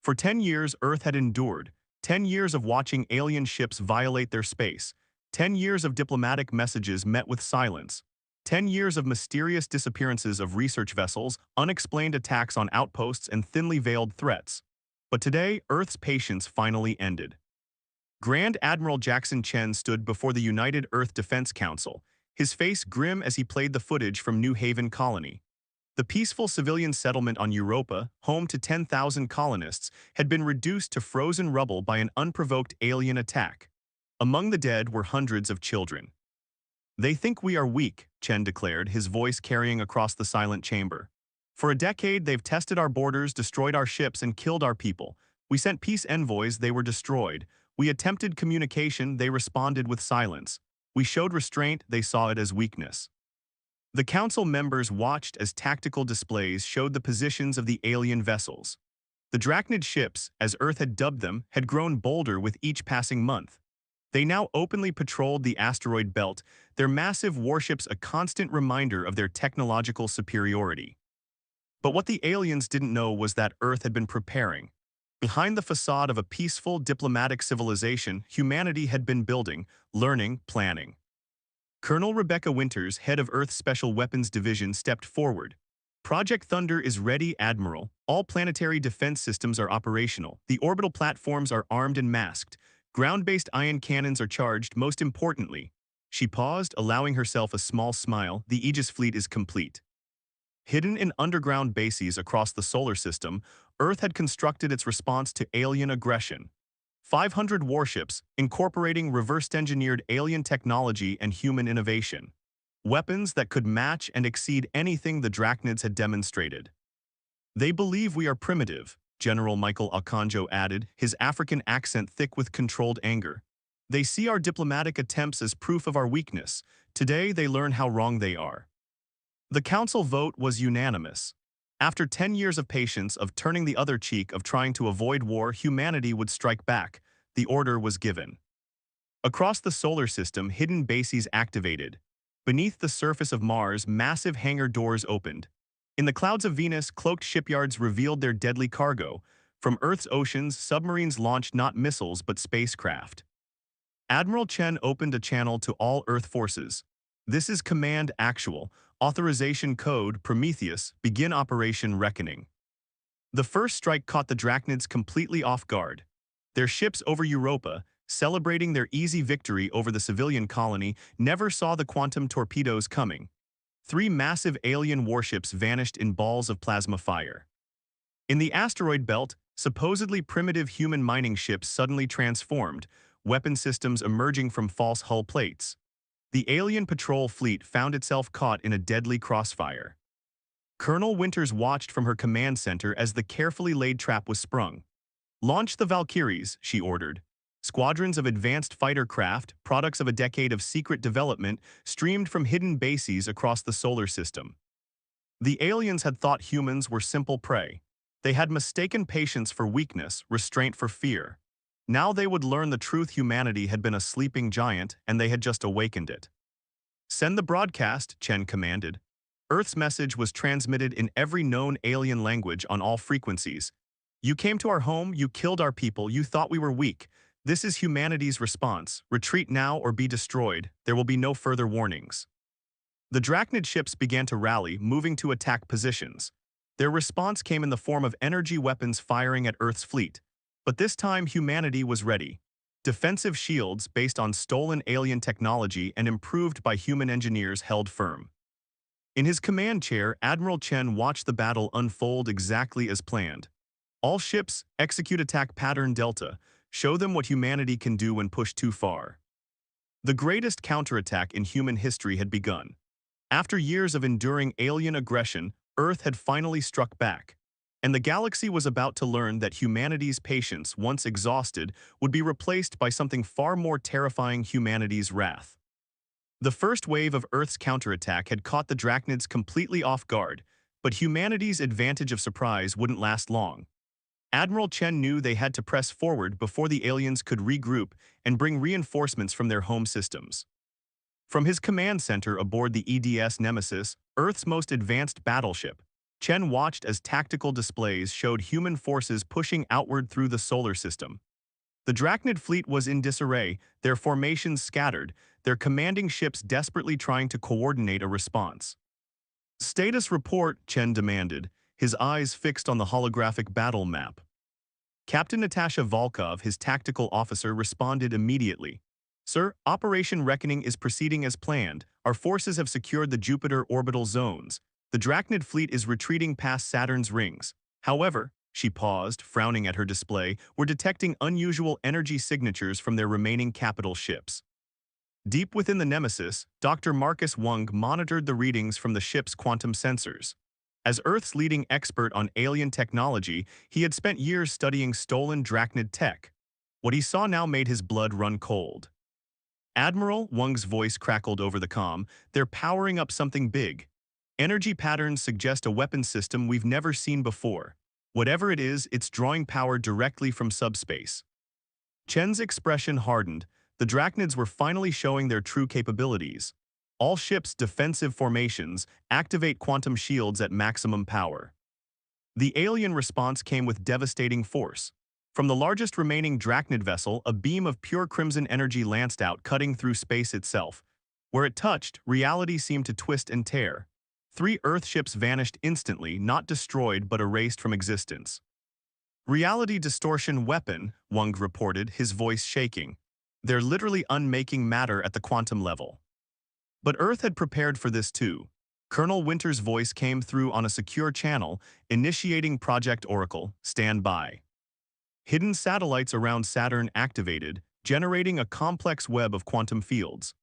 For 10 years, Earth had endured, 10 years of watching alien ships violate their space, 10 years of diplomatic messages met with silence, 10 years of mysterious disappearances of research vessels, unexplained attacks on outposts, and thinly veiled threats. But today, Earth's patience finally ended. Grand Admiral Jackson Chen stood before the United Earth Defense Council, his face grim as he played the footage from New Haven Colony. The peaceful civilian settlement on Europa, home to 10,000 colonists, had been reduced to frozen rubble by an unprovoked alien attack. Among the dead were hundreds of children. "They think we are weak," Chen declared, his voice carrying across the silent chamber. "For a decade, they've tested our borders, destroyed our ships, and killed our people. We sent peace envoys, they were destroyed. We attempted communication, they responded with silence. We showed restraint, they saw it as weakness." The council members watched as tactical displays showed the positions of the alien vessels. The Drachnid ships, as Earth had dubbed them, had grown bolder with each passing month. They now openly patrolled the asteroid belt, their massive warships a constant reminder of their technological superiority. But what the aliens didn't know was that Earth had been preparing. Behind the facade of a peaceful, diplomatic civilization, humanity had been building, learning, planning. Colonel Rebecca Winters, head of Earth's Special Weapons Division, stepped forward. "Project Thunder is ready, Admiral. All planetary defense systems are operational. The orbital platforms are armed and masked. Ground-based ion cannons are charged, most importantly." She paused, allowing herself a small smile. "The Aegis fleet is complete." Hidden in underground bases across the solar system, Earth had constructed its response to alien aggression. 500 warships, incorporating reverse-engineered alien technology and human innovation. Weapons that could match and exceed anything the Drachnids had demonstrated. "They believe we are primitive," General Michael Akanjo added, his African accent thick with controlled anger. "They see our diplomatic attempts as proof of our weakness. Today they learn how wrong they are." The council vote was unanimous. After 10 years of patience, of turning the other cheek, of trying to avoid war, humanity would strike back. The order was given. Across the solar system, hidden bases activated. Beneath the surface of Mars, massive hangar doors opened. In the clouds of Venus, cloaked shipyards revealed their deadly cargo. From Earth's oceans, submarines launched not missiles but spacecraft. Admiral Chen opened a channel to all Earth forces. "This is Command Actual. Authorization Code Prometheus. Begin Operation Reckoning." The first strike caught the Drachnids completely off guard. Their ships over Europa, celebrating their easy victory over the civilian colony, never saw the quantum torpedoes coming. 3 massive alien warships vanished in balls of plasma fire. In the asteroid belt, supposedly primitive human mining ships suddenly transformed, weapon systems emerging from false hull plates. The alien patrol fleet found itself caught in a deadly crossfire. Colonel Winters watched from her command center as the carefully laid trap was sprung. "Launch the Valkyries," she ordered. Squadrons of advanced fighter craft, products of a decade of secret development, streamed from hidden bases across the solar system. The aliens had thought humans were simple prey. They had mistaken patience for weakness, restraint for fear. Now they would learn the truth: humanity had been a sleeping giant, and they had just awakened it. "Send the broadcast," Chen commanded. Earth's message was transmitted in every known alien language on all frequencies. "You came to our home, you killed our people, you thought we were weak. This is humanity's response. Retreat now or be destroyed. There will be no further warnings." The Drachnid ships began to rally, moving to attack positions. Their response came in the form of energy weapons firing at Earth's fleet. But this time humanity was ready. Defensive shields based on stolen alien technology and improved by human engineers held firm. In his command chair, Admiral Chen watched the battle unfold exactly as planned. "All ships, execute attack pattern Delta. Show them what humanity can do when pushed too far." The greatest counterattack in human history had begun. After years of enduring alien aggression, Earth had finally struck back. And the galaxy was about to learn that humanity's patience, once exhausted, would be replaced by something far more terrifying: humanity's wrath. The first wave of Earth's counterattack had caught the Drachnids completely off guard, but humanity's advantage of surprise wouldn't last long. Admiral Chen knew they had to press forward before the aliens could regroup and bring reinforcements from their home systems. From his command center aboard the EDS Nemesis, Earth's most advanced battleship, Chen watched as tactical displays showed human forces pushing outward through the solar system. The Drachnid fleet was in disarray, their formations scattered, their commanding ships desperately trying to coordinate a response. "Status report," Chen demanded, his eyes fixed on the holographic battle map. Captain Natasha Volkov, his tactical officer, responded immediately. "Sir, Operation Reckoning is proceeding as planned. Our forces have secured the Jupiter orbital zones. The Drachnid fleet is retreating past Saturn's rings. However," she paused, frowning at her display, "we're detecting unusual energy signatures from their remaining capital ships." Deep within the Nemesis, Dr. Marcus Wung monitored the readings from the ship's quantum sensors. As Earth's leading expert on alien technology, he had spent years studying stolen Drachnid tech. What he saw now made his blood run cold. "Admiral," Wung's voice crackled over the comm, "they're powering up something big. Energy patterns suggest a weapon system we've never seen before. Whatever it is, it's drawing power directly from subspace." Chen's expression hardened. The Drachnids were finally showing their true capabilities. All ships' defensive formations activate quantum shields at maximum power. The alien response came with devastating force. From the largest remaining Drachnid vessel, a beam of pure crimson energy lanced out, cutting through space itself. Where it touched, reality seemed to twist and tear. 3 Earth ships vanished instantly, not destroyed but erased from existence. "Reality distortion weapon," Wung reported, his voice shaking. "They're literally unmaking matter at the quantum level." But Earth had prepared for this too. Colonel Winter's voice came through on a secure channel, initiating Project Oracle. "Stand by." Hidden satellites around Saturn activated, generating a complex web of quantum fields.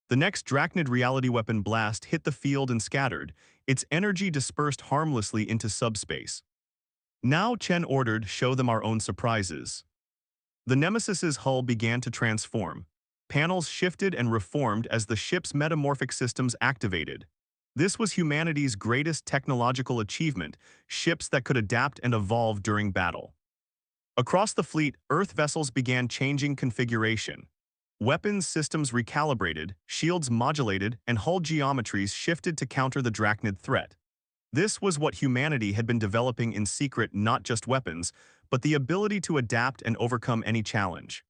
The next Drachnid reality weapon blast hit the field and scattered, its energy dispersed harmlessly into subspace. "Now," Chen ordered, "show them our own surprises." The Nemesis's hull began to transform. Panels shifted and reformed as the ship's metamorphic systems activated. This was humanity's greatest technological achievement, ships that could adapt and evolve during battle. Across the fleet, Earth vessels began changing configuration. Weapons systems recalibrated, shields modulated, and hull geometries shifted to counter the Drachnid threat. This was what humanity had been developing in secret, not just weapons, but the ability to adapt and overcome any challenge.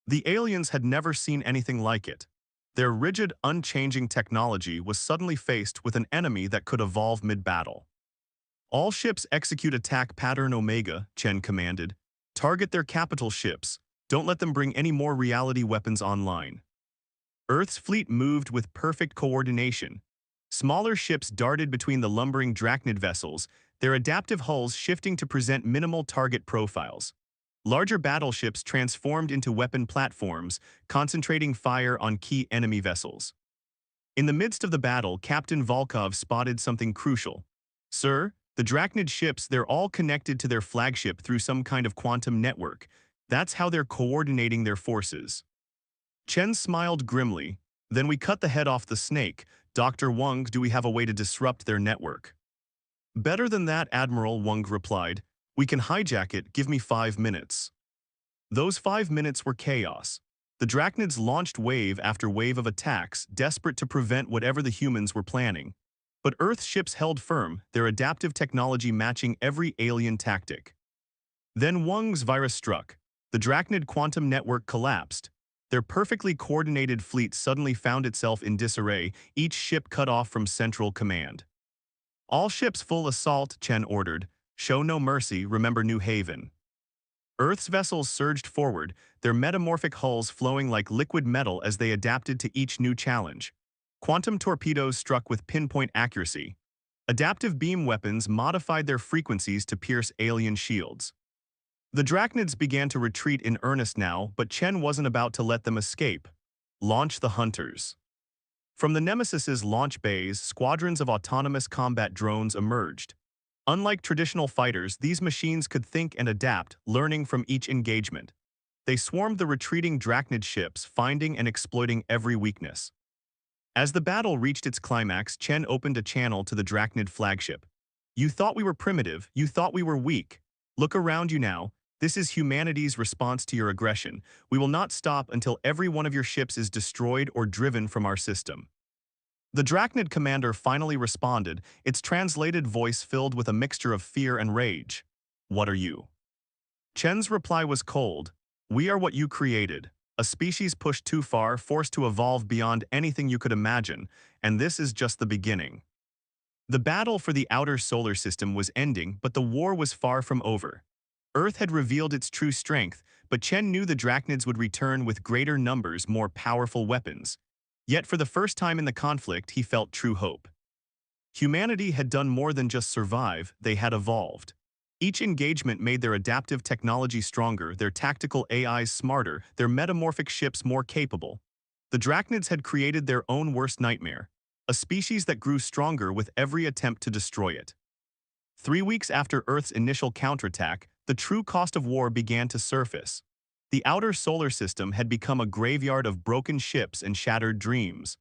The aliens had never seen anything like it. Their rigid, unchanging technology was suddenly faced with an enemy that could evolve mid-battle. "All ships execute attack pattern Omega," Chen commanded. "Target their capital ships. Don't let them bring any more reality weapons online." Earth's fleet moved with perfect coordination. Smaller ships darted between the lumbering Drachnid vessels, their adaptive hulls shifting to present minimal target profiles. Larger battleships transformed into weapon platforms, concentrating fire on key enemy vessels. In the midst of the battle, Captain Volkov spotted something crucial. "Sir, the Drachnid ships, they're all connected to their flagship through some kind of quantum network. That's how they're coordinating their forces." Chen smiled grimly. "Then we cut the head off the snake. Dr. Wung, do we have a way to disrupt their network?" "Better than that," Admiral Wung replied. "We can hijack it, give me 5 minutes." Those 5 minutes were chaos. The Drachnids launched wave after wave of attacks, desperate to prevent whatever the humans were planning. But Earth's ships held firm, their adaptive technology matching every alien tactic. Then Wung's virus struck. The Drachnid quantum network collapsed. Their perfectly coordinated fleet suddenly found itself in disarray, each ship cut off from central command. "All ships full assault," Chen ordered. "Show no mercy, remember New Haven." Earth's vessels surged forward, their metamorphic hulls flowing like liquid metal as they adapted to each new challenge. Quantum torpedoes struck with pinpoint accuracy. Adaptive beam weapons modified their frequencies to pierce alien shields. The Drachnids began to retreat in earnest now, but Chen wasn't about to let them escape. "Launch the Hunters." From the Nemesis's launch bays, squadrons of autonomous combat drones emerged. Unlike traditional fighters, these machines could think and adapt, learning from each engagement. They swarmed the retreating Drachnid ships, finding and exploiting every weakness. As the battle reached its climax, Chen opened a channel to the Drachnid flagship. "You thought we were primitive, you thought we were weak. Look around you now. This is humanity's response to your aggression. We will not stop until every one of your ships is destroyed or driven from our system." The Drachnid commander finally responded, its translated voice filled with a mixture of fear and rage. What are you? Chen's reply was cold. We are what you created. A species pushed too far, forced to evolve beyond anything you could imagine, and this is just the beginning. The battle for the outer solar system was ending, but the war was far from over. Earth had revealed its true strength, but Chen knew the Drachnids would return with greater numbers, more powerful weapons. Yet for the first time in the conflict, he felt true hope. Humanity had done more than just survive, they had evolved. Each engagement made their adaptive technology stronger, their tactical AIs smarter, their metamorphic ships more capable. The Drachnids had created their own worst nightmare, a species that grew stronger with every attempt to destroy it. 3 weeks after Earth's initial counterattack, the true cost of war began to surface. The outer solar system had become a graveyard of broken ships and shattered dreams.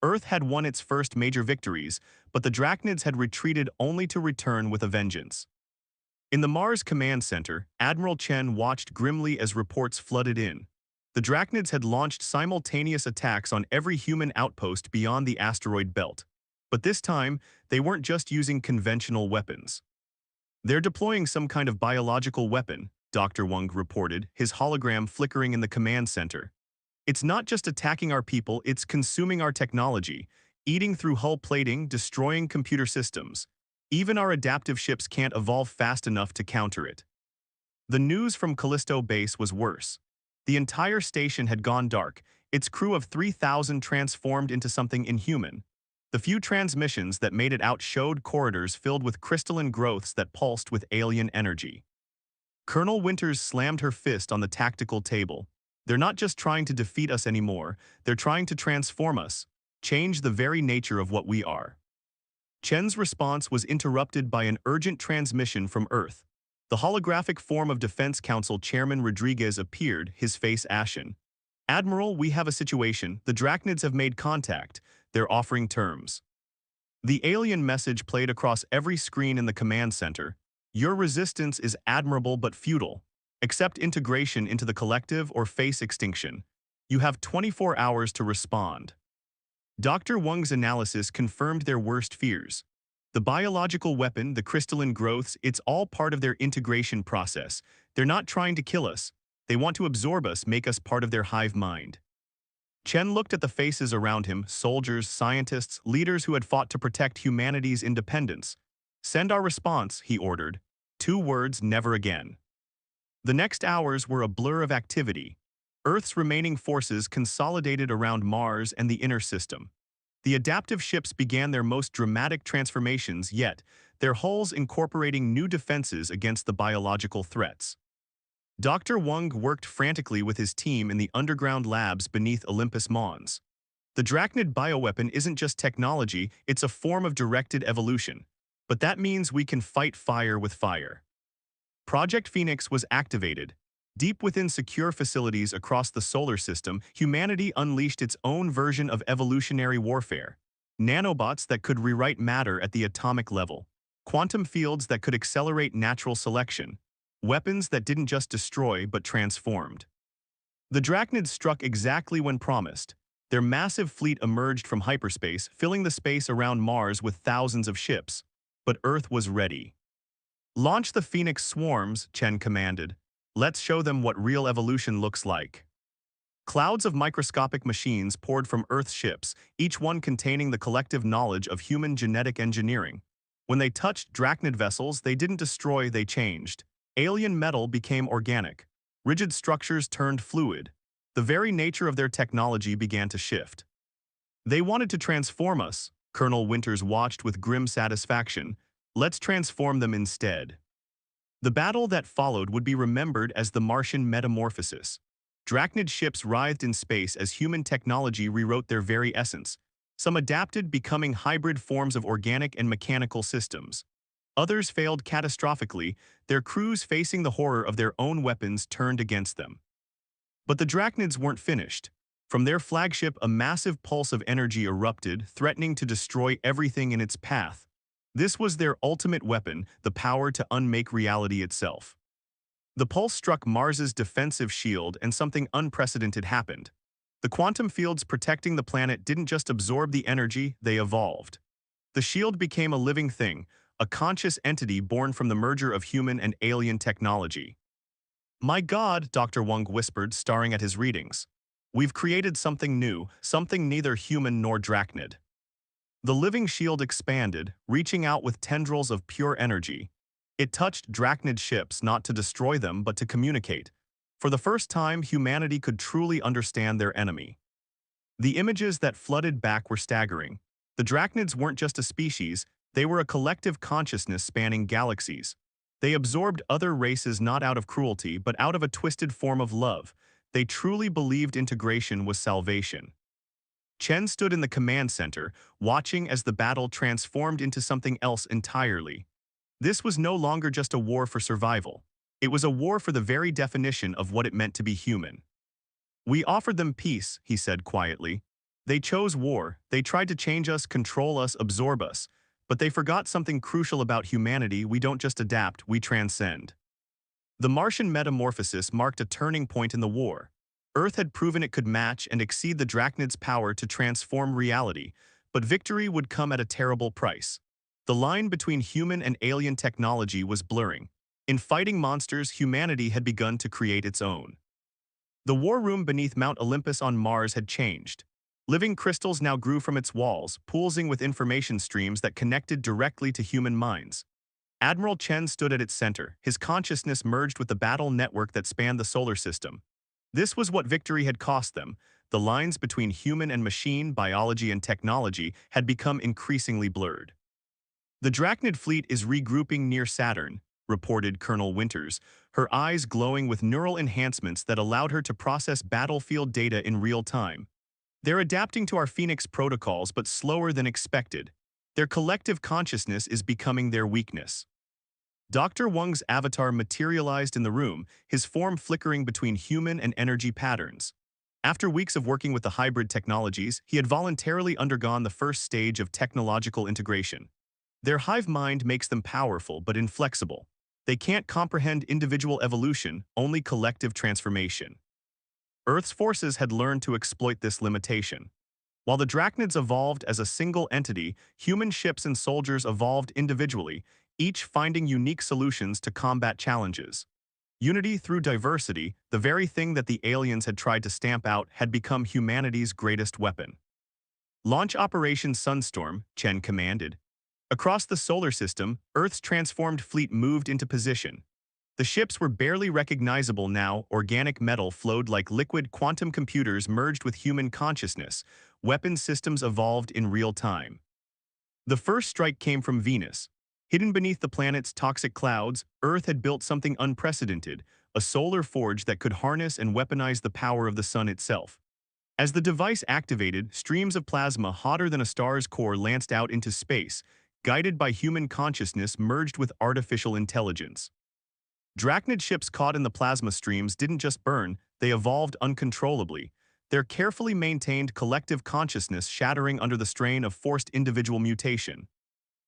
Earth had won its first major victories, but the Drachnids had retreated only to return with a vengeance. In the Mars Command Center, Admiral Chen watched grimly as reports flooded in. The Drachnids had launched simultaneous attacks on every human outpost beyond the asteroid belt. But this time, they weren't just using conventional weapons. They're deploying some kind of biological weapon, Dr. Wang reported, his hologram flickering in the command center. It's not just attacking our people, it's consuming our technology, eating through hull plating, destroying computer systems. Even our adaptive ships can't evolve fast enough to counter it. The news from Callisto Base was worse. The entire station had gone dark, its crew of 3,000 transformed into something inhuman. The few transmissions that made it out showed corridors filled with crystalline growths that pulsed with alien energy. Colonel Winters slammed her fist on the tactical table. They're not just trying to defeat us anymore, they're trying to transform us, change the very nature of what we are. Chen's response was interrupted by an urgent transmission from Earth. The holographic form of Defense Council Chairman Rodriguez appeared, his face ashen. Admiral, we have a situation. The Drachnids have made contact. They're offering terms. The alien message played across every screen in the command center. Your resistance is admirable but futile. Accept integration into the collective or face extinction. You have 24 hours to respond. Dr. Wang's analysis confirmed their worst fears. The biological weapon, the crystalline growths, it's all part of their integration process. They're not trying to kill us. They want to absorb us, make us part of their hive mind. Chen looked at the faces around him, soldiers, scientists, leaders who had fought to protect humanity's independence. Send our response, he ordered. 2 words, never again. The next hours were a blur of activity. Earth's remaining forces consolidated around Mars and the inner system. The adaptive ships began their most dramatic transformations yet, their hulls incorporating new defenses against the biological threats. Dr. Wang worked frantically with his team in the underground labs beneath Olympus Mons. The Drachnid bioweapon isn't just technology, it's a form of directed evolution. But that means we can fight fire with fire. Project Phoenix was activated. Deep within secure facilities across the solar system, humanity unleashed its own version of evolutionary warfare. Nanobots that could rewrite matter at the atomic level. Quantum fields that could accelerate natural selection. Weapons that didn't just destroy but transformed. The Drachnids struck exactly when promised. Their massive fleet emerged from hyperspace, filling the space around Mars with thousands of ships. But Earth was ready. Launch the Phoenix swarms, Chen commanded. Let's show them what real evolution looks like. Clouds of microscopic machines poured from Earth's ships, each one containing the collective knowledge of human genetic engineering. When they touched Drachnid vessels, they didn't destroy, they changed. Alien metal became organic. Rigid structures turned fluid. The very nature of their technology began to shift. They wanted to transform us, Colonel Winters watched with grim satisfaction. Let's transform them instead. The battle that followed would be remembered as the Martian metamorphosis. Drachnid ships writhed in space as human technology rewrote their very essence. Some adapted, becoming hybrid forms of organic and mechanical systems. Others failed catastrophically, their crews facing the horror of their own weapons turned against them. But the Drachnids weren't finished. From their flagship, a massive pulse of energy erupted, threatening to destroy everything in its path. This was their ultimate weapon, the power to unmake reality itself. The pulse struck Mars's defensive shield and something unprecedented happened. The quantum fields protecting the planet didn't just absorb the energy, they evolved. The shield became a living thing, a conscious entity born from the merger of human and alien technology. My God, Dr. Wang whispered, staring at his readings. We've created something new, something neither human nor drachnid. The living shield expanded, reaching out with tendrils of pure energy. It touched drachnid ships not to destroy them but to communicate. For the first time, humanity could truly understand their enemy. The images that flooded back were staggering. The drachnids weren't just a species, they were a collective consciousness spanning galaxies. They absorbed other races not out of cruelty but out of a twisted form of love. They truly believed integration was salvation. Chen stood in the command center, watching as the battle transformed into something else entirely. This was no longer just a war for survival. It was a war for the very definition of what it meant to be human. We offered them peace, he said quietly. They chose war, they tried to change us, control us, absorb us. But they forgot something crucial about humanity: we don't just adapt, we transcend. The Martian metamorphosis marked a turning point in the war. Earth had proven it could match and exceed the Drachnid's power to transform reality, but victory would come at a terrible price. The line between human and alien technology was blurring. In fighting monsters, humanity had begun to create its own. The war room beneath Mount Olympus on Mars had changed. Living crystals now grew from its walls, pulsing with information streams that connected directly to human minds. Admiral Chen stood at its center, his consciousness merged with the battle network that spanned the solar system. This was what victory had cost them. The lines between human and machine, biology and technology, had become increasingly blurred. The Drachnid fleet is regrouping near Saturn, reported Colonel Winters, her eyes glowing with neural enhancements that allowed her to process battlefield data in real time. They're adapting to our Phoenix protocols, but slower than expected. Their collective consciousness is becoming their weakness. Dr. Wang's avatar materialized in the room, his form flickering between human and energy patterns. After weeks of working with the hybrid technologies, he had voluntarily undergone the first stage of technological integration. Their hive mind makes them powerful but inflexible. They can't comprehend individual evolution, only collective transformation. Earth's forces had learned to exploit this limitation. While the Drachnids evolved as a single entity, human ships and soldiers evolved individually, each finding unique solutions to combat challenges. Unity through diversity, the very thing that the aliens had tried to stamp out, had become humanity's greatest weapon. Launch Operation Sunstorm, Chen commanded. Across the solar system, Earth's transformed fleet moved into position. The ships were barely recognizable now. Organic metal flowed like liquid. Quantum computers merged with human consciousness. Weapon systems evolved in real time. The first strike came from Venus. Hidden beneath the planet's toxic clouds, Earth had built something unprecedented, a solar forge that could harness and weaponize the power of the sun itself. As the device activated, streams of plasma hotter than a star's core lanced out into space, guided by human consciousness merged with artificial intelligence. Drachnid ships caught in the plasma streams didn't just burn, they evolved uncontrollably, their carefully maintained collective consciousness shattering under the strain of forced individual mutation.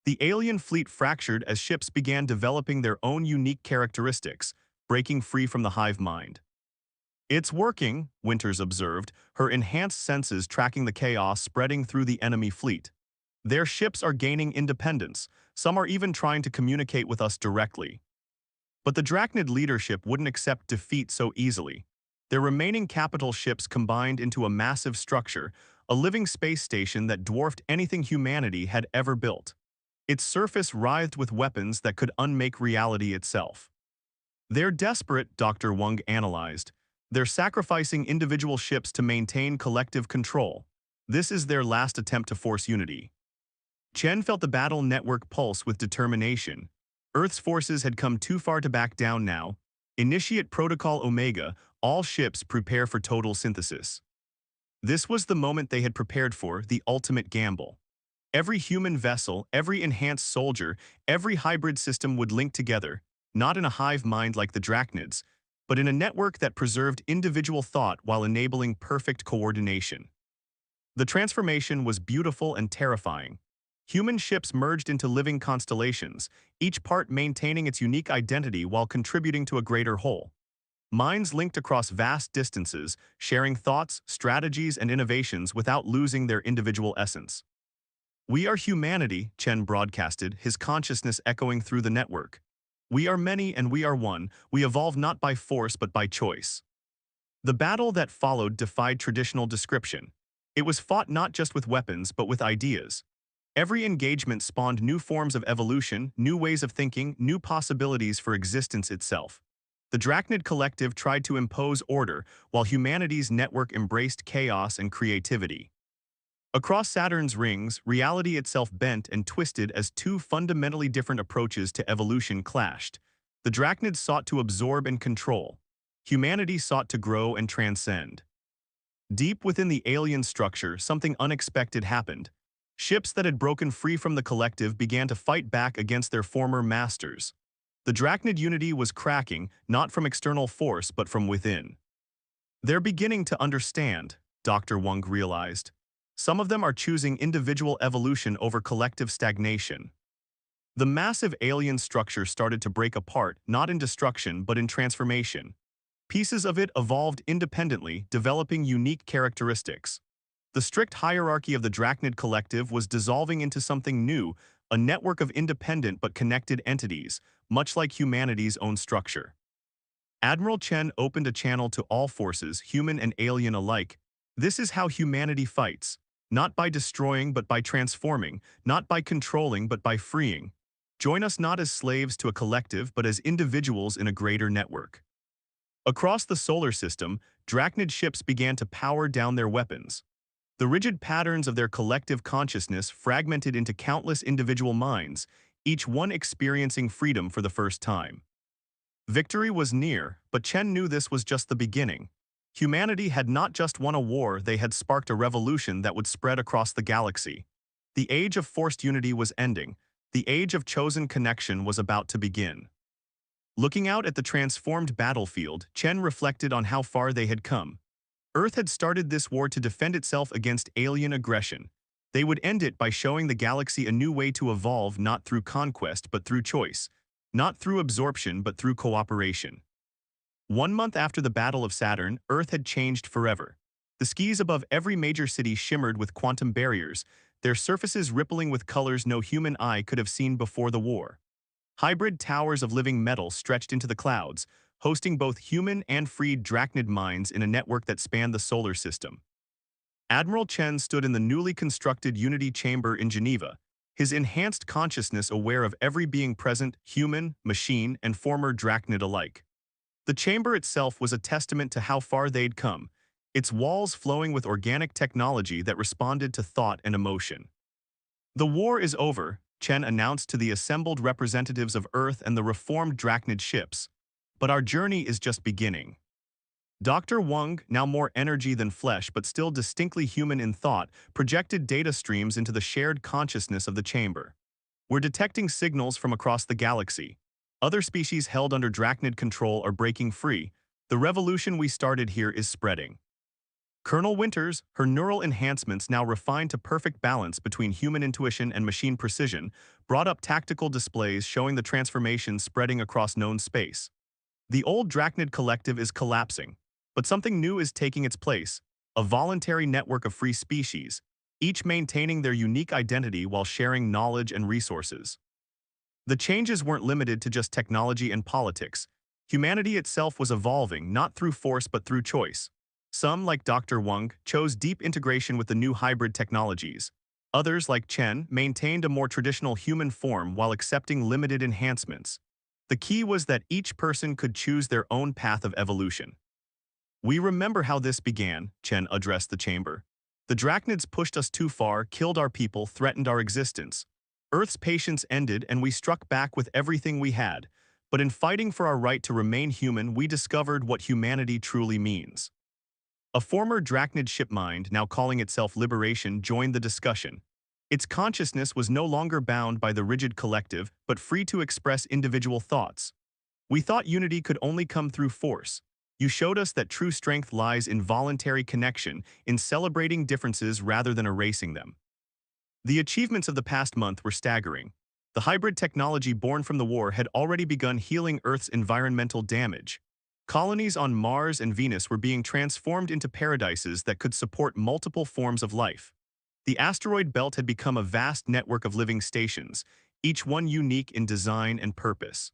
The alien fleet fractured as ships began developing their own unique characteristics, breaking free from the hive mind. It's working, Winters observed, her enhanced senses tracking the chaos spreading through the enemy fleet. Their ships are gaining independence, some are even trying to communicate with us directly. But the Drachnid leadership wouldn't accept defeat so easily. Their remaining capital ships combined into a massive structure, a living space station that dwarfed anything humanity had ever built. Its surface writhed with weapons that could unmake reality itself. They're desperate, Dr. Wang analyzed. They're sacrificing individual ships to maintain collective control. This is their last attempt to force unity. Chen felt the battle network pulse with determination. Earth's forces had come too far to back down now. Initiate Protocol Omega, all ships prepare for total synthesis. This was the moment they had prepared for, the ultimate gamble. Every human vessel, every enhanced soldier, every hybrid system would link together, not in a hive mind like the Drachnids, but in a network that preserved individual thought while enabling perfect coordination. The transformation was beautiful and terrifying. Human ships merged into living constellations, each part maintaining its unique identity while contributing to a greater whole. minds linked across vast distances, sharing thoughts, strategies, and innovations without losing their individual essence. "We are humanity," Chen broadcasted, his consciousness echoing through the network. "We are many and we are one. We evolve not by force but by choice." The battle that followed defied traditional description. It was fought not just with weapons but with ideas. Every engagement spawned new forms of evolution, new ways of thinking, new possibilities for existence itself. The Drachnid Collective tried to impose order, while humanity's network embraced chaos and creativity. Across Saturn's rings, reality itself bent and twisted as two fundamentally different approaches to evolution clashed. The Drachnids sought to absorb and control. Humanity sought to grow and transcend. Deep within the alien structure, something unexpected happened. Ships that had broken free from the collective began to fight back against their former masters. The Drachnid unity was cracking, not from external force but from within. "They're beginning to understand," Dr. Wang realized. "Some of them are choosing individual evolution over collective stagnation." The massive alien structure started to break apart, not in destruction but in transformation. Pieces of it evolved independently, developing unique characteristics. The strict hierarchy of the Drachnid Collective was dissolving into something new, a network of independent but connected entities, much like humanity's own structure. Admiral Chen opened a channel to all forces, human and alien alike. "This is how humanity fights. Not by destroying but by transforming, not by controlling but by freeing. Join us not as slaves to a collective but as individuals in a greater network." Across the solar system, Drachnid ships began to power down their weapons. The rigid patterns of their collective consciousness fragmented into countless individual minds, each one experiencing freedom for the first time. Victory was near, but Chen knew this was just the beginning. Humanity had not just won a war, they had sparked a revolution that would spread across the galaxy. The age of forced unity was ending. The age of chosen connection was about to begin. Looking out at the transformed battlefield, Chen reflected on how far they had come. Earth had started this war to defend itself against alien aggression. They would end it by showing the galaxy a new way to evolve, not through conquest but through choice, not through absorption but through cooperation. 1 month after the Battle of Saturn, Earth had changed forever. The skies above every major city shimmered with quantum barriers, their surfaces rippling with colors no human eye could have seen before the war. Hybrid towers of living metal stretched into the clouds, hosting both human and freed Drachnid minds in a network that spanned the solar system. Admiral Chen stood in the newly constructed Unity Chamber in Geneva, his enhanced consciousness aware of every being present, human, machine, and former Drachnid alike. The chamber itself was a testament to how far they'd come, its walls flowing with organic technology that responded to thought and emotion. "The war is over," Chen announced to the assembled representatives of Earth and the reformed Drachnid ships. "But our journey is just beginning." Dr. Wang, now more energy than flesh but still distinctly human in thought, projected data streams into the shared consciousness of the chamber. "We're detecting signals from across the galaxy. Other species held under Drachnid control are breaking free. The revolution we started here is spreading." Colonel Winters, her neural enhancements now refined to perfect balance between human intuition and machine precision, brought up tactical displays showing the transformation spreading across known space. The old Drachnid Collective is collapsing, but something new is taking its place, a voluntary network of free species, each maintaining their unique identity while sharing knowledge and resources. The changes weren't limited to just technology and politics. Humanity itself was evolving, not through force but through choice. Some, like Dr. Wang, chose deep integration with the new hybrid technologies. Others, like Chen, maintained a more traditional human form while accepting limited enhancements. The key was that each person could choose their own path of evolution. "We remember how this began," Chen addressed the chamber. "The Drachnids pushed us too far, killed our people, threatened our existence. Earth's patience ended and we struck back with everything we had. But in fighting for our right to remain human, we discovered what humanity truly means." A former Drachnid shipmind, now calling itself Liberation, joined the discussion. Its consciousness was no longer bound by the rigid collective, but free to express individual thoughts. "We thought unity could only come through force. You showed us that true strength lies in voluntary connection, in celebrating differences rather than erasing them." The achievements of the past month were staggering. The hybrid technology born from the war had already begun healing Earth's environmental damage. Colonies on Mars and Venus were being transformed into paradises that could support multiple forms of life. The asteroid belt had become a vast network of living stations, each one unique in design and purpose.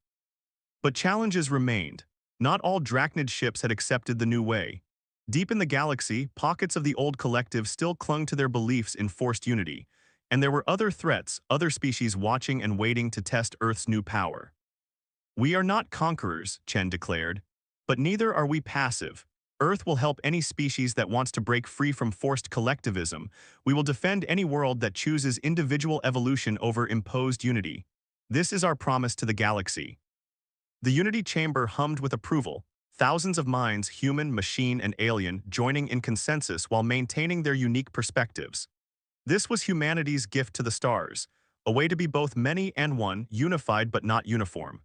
But challenges remained. Not all Drachnid ships had accepted the new way. Deep in the galaxy, pockets of the old collective still clung to their beliefs in forced unity, and there were other threats, other species watching and waiting to test Earth's new power. "We are not conquerors," Chen declared, "but neither are we passive. Earth will help any species that wants to break free from forced collectivism. We will defend any world that chooses individual evolution over imposed unity. This is our promise to the galaxy." The Unity Chamber hummed with approval, thousands of minds, human, machine, and alien, joining in consensus while maintaining their unique perspectives. This was humanity's gift to the stars, a way to be both many and one, unified but not uniform.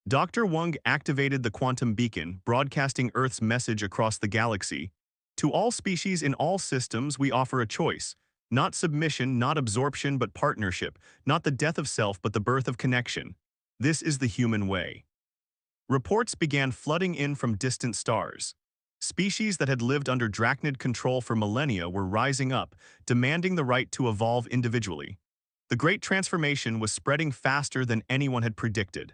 Dr. Wang activated the quantum beacon, broadcasting Earth's message across the galaxy. "To all species in all systems, we offer a choice. Not submission, not absorption, but partnership. Not the death of self, but the birth of connection. This is the human way." Reports began flooding in from distant stars. Species that had lived under Drachnid control for millennia were rising up, demanding the right to evolve individually. The Great Transformation was spreading faster than anyone had predicted.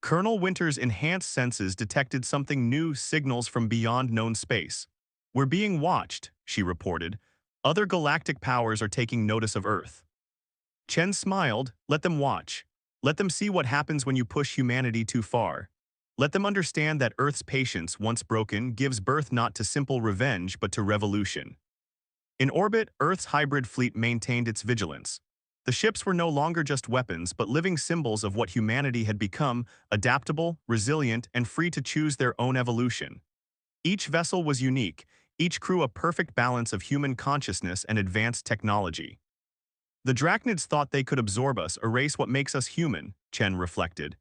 Colonel Winter's enhanced senses detected something new, signals from beyond known space. "We're being watched," she reported. "Other galactic powers are taking notice of Earth." Chen smiled. "Let them watch. Let them see what happens when you push humanity too far. Let them understand that Earth's patience, once broken, gives birth not to simple revenge but to revolution." In orbit, Earth's hybrid fleet maintained its vigilance. The ships were no longer just weapons but living symbols of what humanity had become: adaptable, resilient, and free to choose their own evolution. Each vessel was unique, each crew a perfect balance of human consciousness and advanced technology. "The Drachnids thought they could absorb us, erase what makes us human," Chen reflected.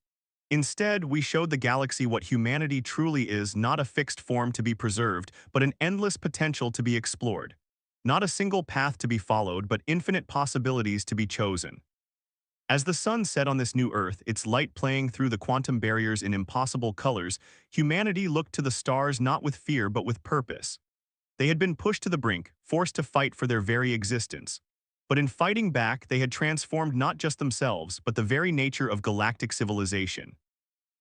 "Instead, we showed the galaxy what humanity truly is: not a fixed form to be preserved, but an endless potential to be explored. Not a single path to be followed, but infinite possibilities to be chosen." As the sun set on this new Earth, its light playing through the quantum barriers in impossible colors, humanity looked to the stars not with fear but with purpose. They had been pushed to the brink, forced to fight for their very existence. But in fighting back, they had transformed not just themselves, but the very nature of galactic civilization.